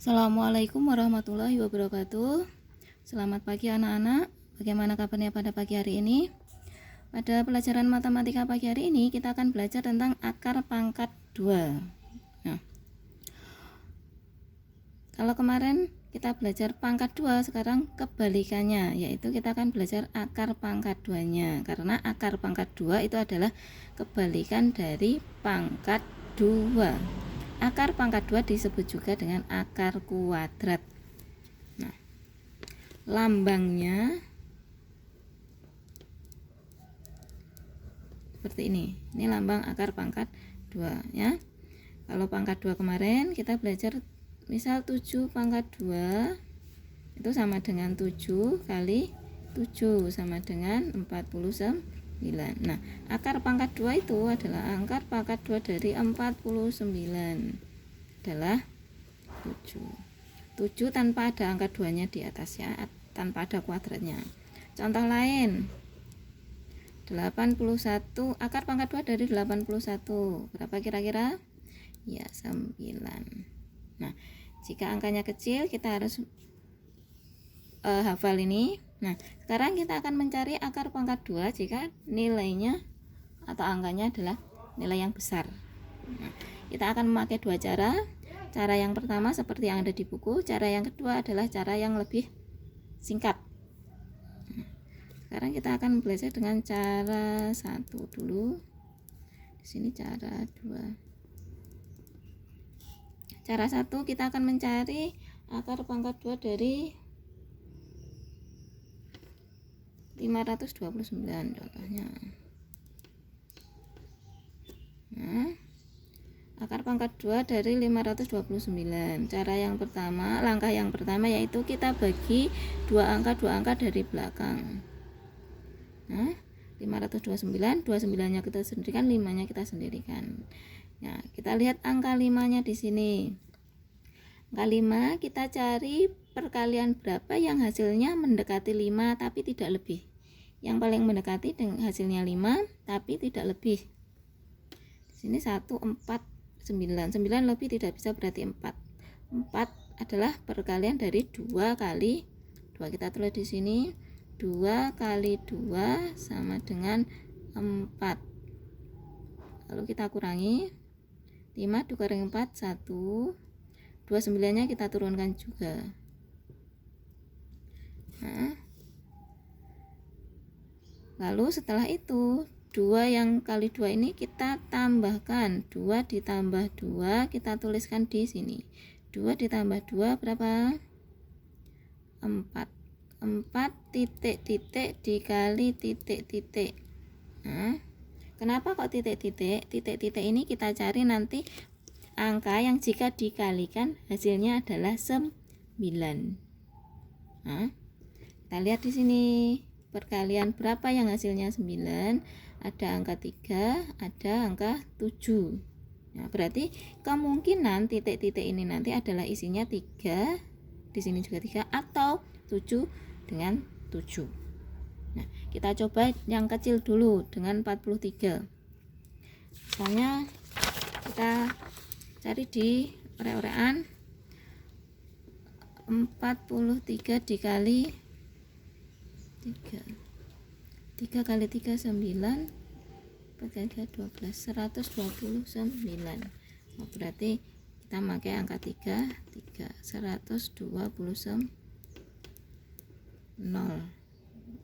Assalamualaikum warahmatullahi wabarakatuh. Selamat pagi anak-anak. Bagaimana kabarnya pada pagi hari ini? Pada pelajaran matematika pagi hari ini kita akan belajar tentang akar pangkat 2. Nah, kalau kemarin kita belajar pangkat 2, sekarang kebalikannya, yaitu kita akan belajar akar pangkat 2-nya. Karena akar pangkat 2 itu adalah kebalikan dari pangkat 2. Akar pangkat 2 disebut juga dengan akar kuadrat. Nah, lambangnya seperti ini. Ini lambang akar pangkat 2 ya. Kalau pangkat 2 kemarin kita belajar misal 7 pangkat 2 itu sama dengan 7 kali 7 sama dengan 49. Nah, akar pangkat 2 itu adalah akar pangkat 2 dari 49 adalah 7. 7 tanpa ada angka 2-nya di atasnya, tanpa ada kuadratnya. Contoh lain, 81. Akar pangkat 2 dari 81 berapa kira-kira? Ya, 9. Nah, jika angkanya kecil kita harus hafal ini. Nah, sekarang kita akan mencari akar pangkat 2 jika nilainya atau angkanya adalah nilai yang besar. Nah, kita akan memakai dua cara. Cara yang pertama seperti yang ada di buku, cara yang kedua adalah cara yang lebih singkat. Nah, sekarang kita akan belajar dengan cara 1 dulu. Di sini cara 2. Cara 1 kita akan mencari akar pangkat 2 dari 529 contohnya. Nah, akar pangkat 2 dari 529. Cara yang pertama, langkah yang pertama yaitu kita bagi dua angka dari belakang. Nah, 529, 29-nya kita sendirikan, 5-nya kita sendirikan. Nah, kita lihat angka 5-nya di sini. Angka 5 kita cari perkalian berapa yang hasilnya mendekati 5 tapi tidak lebih. Yang paling mendekati dengan hasilnya 5 tapi tidak lebih. Di sini 1, 4, 9 lebih tidak bisa berarti 4 adalah perkalian dari 2 kali 2. Kita tulis di sini 2 kali 2 sama dengan 4. Lalu kita kurangi 5 dikurangi 4 1. 29 nya kita turunkan juga. Nah, lalu setelah itu 2 yang kali 2 ini kita tambahkan. 2 ditambah 2 kita tuliskan di sini. 2 ditambah 2 berapa? 4. 4 titik-titik dikali titik-titik. Nah, kenapa kok titik-titik? Titik-titik ini kita cari nanti angka yang jika dikalikan hasilnya adalah 9. Nah, kita lihat di sini. Perkalian berapa yang hasilnya 9? Ada angka 3, ada angka 7. Nah, berarti kemungkinan titik-titik ini nanti adalah isinya 3, di sini juga 3 atau 7 dengan 7. Nah, kita coba yang kecil dulu dengan 43. Misalnya kita cari di orek-orekan 43 dikali 3 kali 3 9 4 kali 3 12 129. Nah, berarti kita pakai angka 3 129.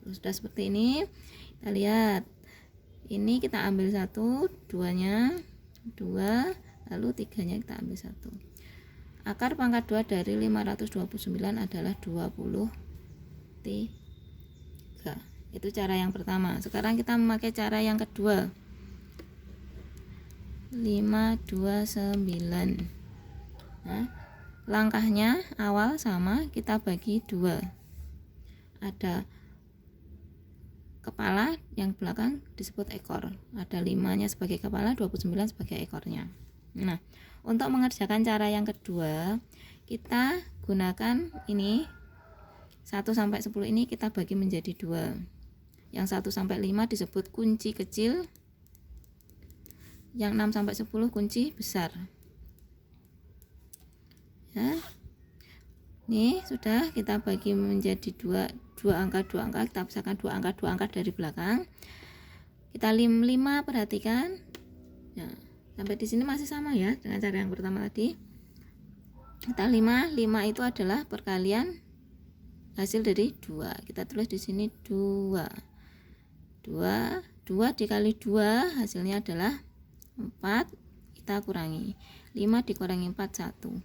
Sudah seperti ini. Kita lihat ini kita ambil 1, 2-nya 2, lalu 3-nya kita ambil 1. Akar pangkat 2 dari 529 adalah 23. Itu cara yang pertama. Sekarang kita memakai cara yang kedua. 529. Nah, langkahnya awal sama, kita bagi 2. Ada kepala, yang belakang disebut ekor. Ada 5-nya sebagai kepala, 29 sebagai ekornya. Nah, untuk mengerjakan cara yang kedua, kita gunakan ini 1 sampai 10 ini kita bagi menjadi 2. Yang 1 sampai 5 disebut kunci kecil, yang 6 sampai 10 kunci besar. Ya. Nih sudah kita bagi menjadi dua angka, kita pisahkan dua angka dari belakang. Kita 5, perhatikan. Nah, sampai di sini masih sama ya dengan cara yang pertama tadi. Kita 5 itu adalah perkalian hasil dari 2. Kita tulis di sini 2 dikali 2 hasilnya adalah 4. Kita kurangi 5 dikurangi 4, 1.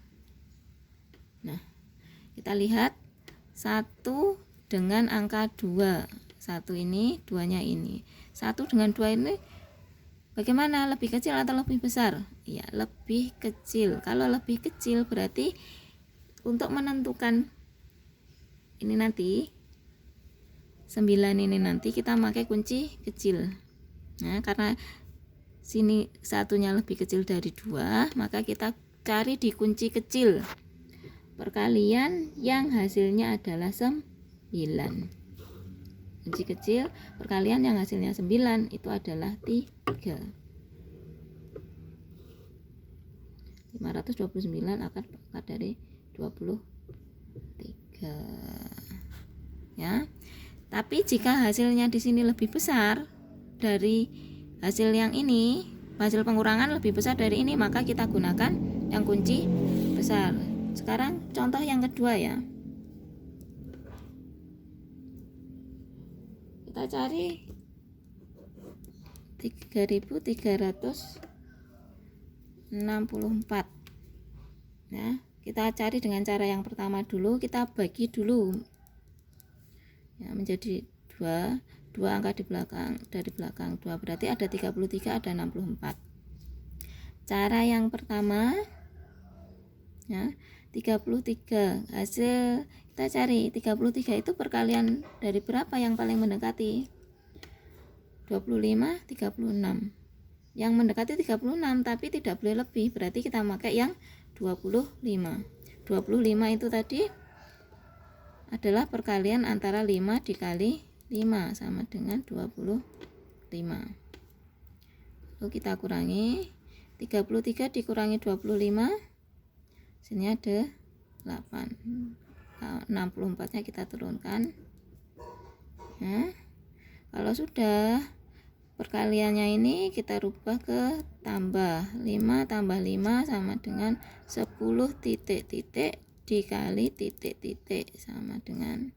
Nah, kita lihat 1 dengan angka 2. 1 ini, 2-nya ini. 1 dengan 2 ini bagaimana? Lebih kecil atau lebih besar? Ya, lebih kecil. Kalau lebih kecil berarti untuk menentukan ini nanti 9 ini nanti kita pakai kunci kecil. Nah, karena sini satunya lebih kecil dari 2, maka kita cari di kunci kecil perkalian yang hasilnya adalah 9. Kunci kecil perkalian yang hasilnya 9 itu adalah 3. 529 akar dari 23. Ya. Tapi jika hasilnya di sini lebih besar dari hasil yang ini, hasil pengurangan lebih besar dari ini, maka kita gunakan yang kunci besar. Sekarang contoh yang kedua ya. Kita cari 3.364. Nah, kita cari dengan cara yang pertama dulu, kita bagi dulu ya, menjadi 2 angka di belakang, dari belakang 2 berarti ada 33, ada 64. Cara yang pertama ya, 33 hasil kita cari 33 itu perkalian dari berapa yang paling mendekati? 25, 36. Yang mendekati 36 tapi tidak boleh lebih, berarti kita pakai yang 25. 25 itu tadi adalah perkalian antara 5 dikali 5 sama dengan 25. Lalu kita kurangi 33 dikurangi 25, sini ada 8. 64 nya kita turunkan. Nah, kalau sudah perkaliannya ini kita rubah ke tambah 5 tambah 5 sama dengan 10 titik-titik dikali titik-titik sama dengan.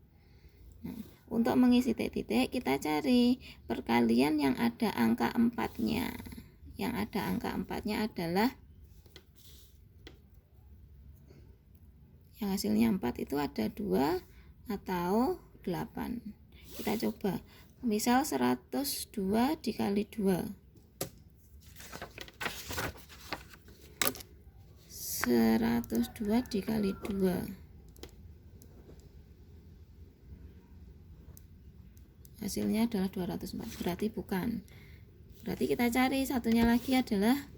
Nah, untuk mengisi titik-titik kita cari perkalian yang ada angka 4-nya. Yang ada angka 4-nya adalah yang hasilnya 4 itu ada 2 atau 8. Kita coba. Misal 102 dikali 2. 102 dikali 2. Hasilnya adalah 204. Berarti bukan. Berarti kita cari satunya lagi adalah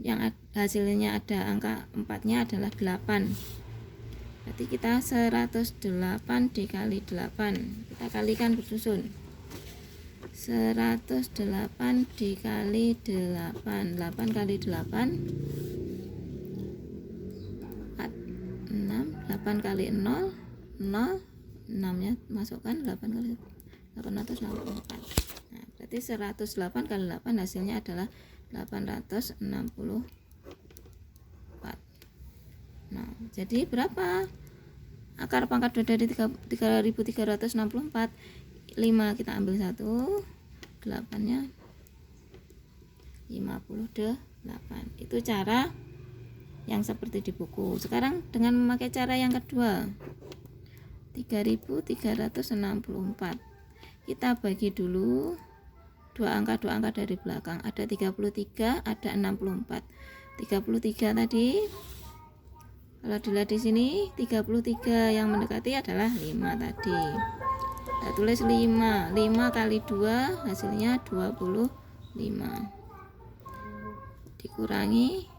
yang hasilnya ada angka 4-nya adalah 8. Berarti kita 108 dikali 8. Kita kalikan bersusun. 108 dikali 8. 8 kali 8 6. 8 kali 0 0. 6 nya masukkan 8 kali 864. Nah, berarti 108 kali 8 hasilnya adalah 864. Nah, jadi berapa akar pangkat 2 dari 3.364? 5 kita ambil 1, 8-nya 58. Itu cara yang seperti di buku. Sekarang dengan memakai cara yang kedua, 3.364. Kita bagi dulu dua angka dari belakang, ada 33, ada 64. 33 tadi kalau dilihat di sini 33 yang mendekati adalah 5 tadi. Kita tulis 5 kali 2 hasilnya 25 dikurangi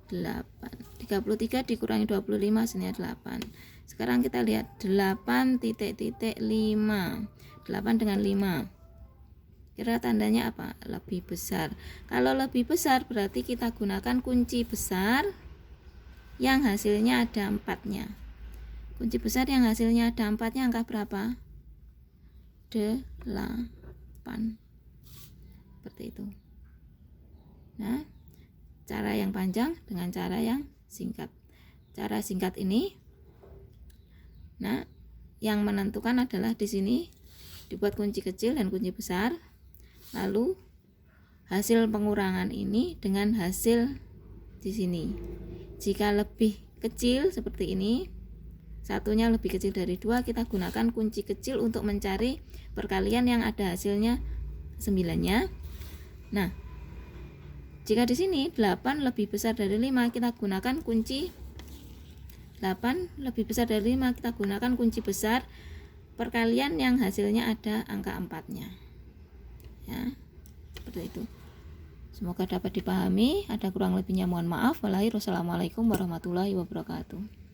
8. 33 dikurangi 25 hasilnya 8. Sekarang kita lihat 8 titik-titik 5. 8 dengan 5. Kira tandanya apa? Lebih besar. Kalau lebih besar berarti kita gunakan kunci besar yang hasilnya ada 4-nya. Kunci besar yang hasilnya ada 4-nya angka berapa? 8. Seperti itu. Nah, cara yang panjang dengan cara yang singkat. Cara singkat ini, nah, yang menentukan adalah di sini dibuat kunci kecil dan kunci besar. Lalu hasil pengurangan ini dengan hasil di sini. Jika lebih kecil seperti ini, satunya lebih kecil dari 2, kita gunakan kunci kecil untuk mencari perkalian yang ada hasilnya 9-nya. Nah, jika di sini 8 lebih besar dari 5, kita gunakan kunci 8 lebih besar dari 5, kita gunakan kunci besar perkalian yang hasilnya ada angka 4-nya. Ya, seperti itu. Semoga dapat dipahami. Ada kurang lebihnya mohon maaf. Wassalamualaikum warahmatullahi wabarakatuh.